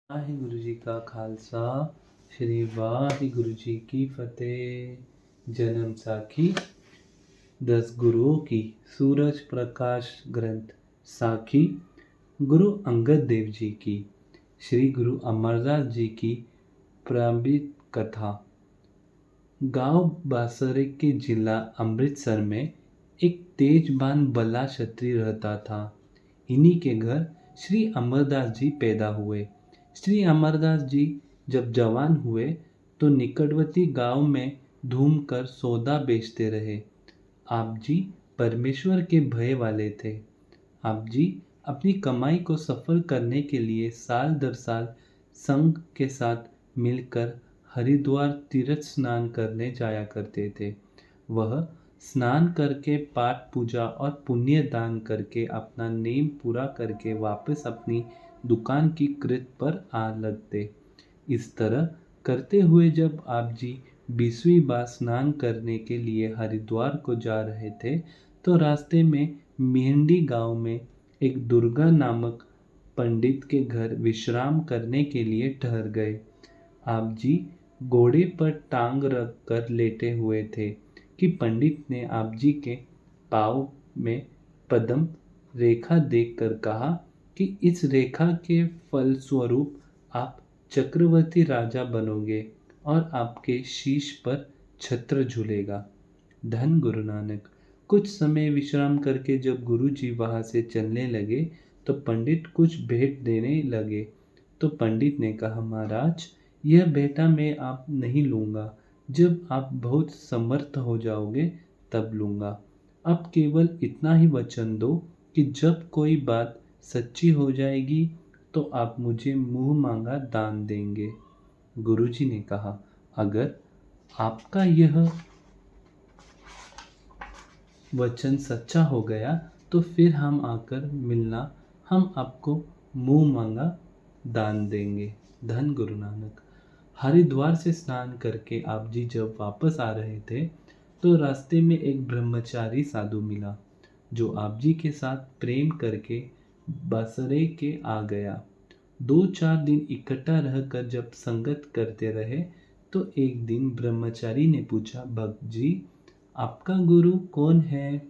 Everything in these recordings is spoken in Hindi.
ਵਾਹਿਗੁਰੂ ਜੀ ਕਾ ਖਾਲਸਾ ਸ਼੍ਰੀ वाहिगुरु जी की फतेह। जन्म साखी 10 गुरुओं की सूरज प्रकाश ग्रंथ साखी गुरु अंगद देव जी की श्री गुरु अमरदास जी की प्रारंभिक कथा। गांव बासरे के जिला अमृतसर में एक तेजबान बला क्षत्रिय रहता था। इन्हीं के घर श्री अमरदास जी पैदा हुए। श्री अमरदास जी जब जवान हुए तो निकटवर्ती गांव में घूम कर सौदा बेचते रहे। आप जी परमेश्वर के भय वाले थे। आप जी अपनी कमाई को सफल करने के लिए साल दर साल संघ के साथ मिलकर हरिद्वार तीर्थ स्नान करने जाया करते थे। वह स्नान करके पाठ पूजा और पुण्य दान करके अपना नेम पूरा करके वापस अपनी दुकान की कृत पर आ लगते। इस तरह करते हुए जब आप जी 20वीं बार स्नान करने के लिए हरिद्वार को जा रहे थे तो रास्ते में मेहंदी गांव में एक दुर्गा नामक पंडित के घर विश्राम करने के लिए ठहर गए। आप जी घोड़े पर टांग रख कर लेटे हुए थे कि पंडित ने आप जी के पाँव में पद्म रेखा देखकर कहा कि इस रेखा के फलस्वरूप आप चक्रवर्ती राजा बनोगे और आपके शीश पर छत्र झूलेगा। धन गुरु नानक। कुछ समय विश्राम करके जब गुरु जी वहां से चलने लगे तो पंडित कुछ भेंट देने लगे। तो पंडित ने कहा, महाराज यह भेंटा मैं आप नहीं लूंगा, जब आप बहुत समर्थ हो जाओगे तब लूंगा। अब केवल इतना ही वचन दो कि जब कोई बात सच्ची हो जाएगी तो आप मुझे मुंह मांगा दान देंगे। गुरुजी ने कहा, अगर आपका यह वचन सच्चा हो गया तो फिर हम आकर मिलना, हम आपको मुंह मांगा दान देंगे। धन गुरु नानक। हरिद्वार से स्नान करके आप जी जब वापस आ रहे थे तो रास्ते में एक ब्रह्मचारी साधु मिला जो आप जी के साथ प्रेम करके बासरे के आ गया। 2-4 दिन इकट्ठा रहकर जब संगत करते रहे तो एक दिन ब्रह्मचारी ने पूछा, भक्त जी आपका गुरु कौन है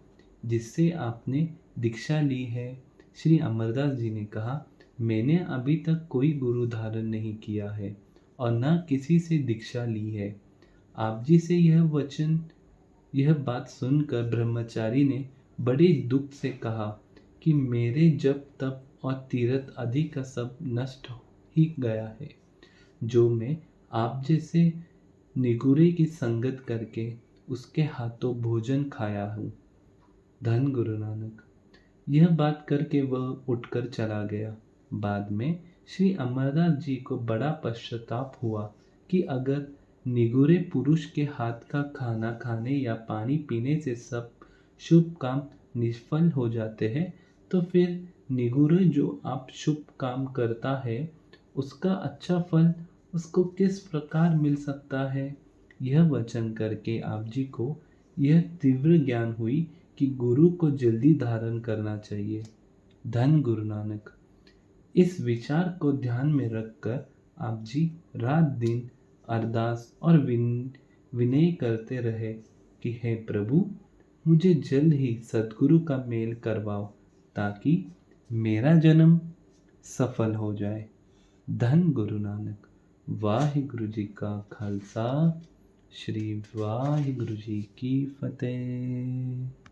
जिससे आपने दीक्षा ली है? श्री अमरदास जी ने कहा, मैंने अभी तक कोई गुरु धारण नहीं किया है और न किसी से दीक्षा ली है। आप जी से यह बात सुनकर ब्रह्मचारी ने बड़े दुख से कहा कि मेरे जप तप और तीर्थ आदि का सब नष्ट ही गया है, जो मैं आप जैसे निगुरे की संगत करके उसके हाथों भोजन खाया हूँ। धन गुरु नानक। यह बात करके वह उठकर चला गया। बाद में श्री अमरदास जी को बड़ा पश्चाताप हुआ कि अगर निगुरे पुरुष के हाथ का खाना खाने या पानी पीने से सब शुभ काम निष्फल हो जाते हैं तो फिर निगुरे जो आप शुभ काम करता है उसका अच्छा फल उसको किस प्रकार मिल सकता है। यह वचन करके आप जी को यह तीव्र ज्ञान हुई कि गुरु को जल्दी धारण करना चाहिए। धन गुरु नानक। इस विचार को ध्यान में रखकर आप जी रात दिन अरदास और विनय करते रहे कि हे प्रभु मुझे जल्द ही सद्गुरु का मेल करवाओ ताकि मेरा जन्म सफल हो जाए। धन गुरु नानक। वाहिगुरु जी का खालसा श्री वाहिगुरु जी की फतेह।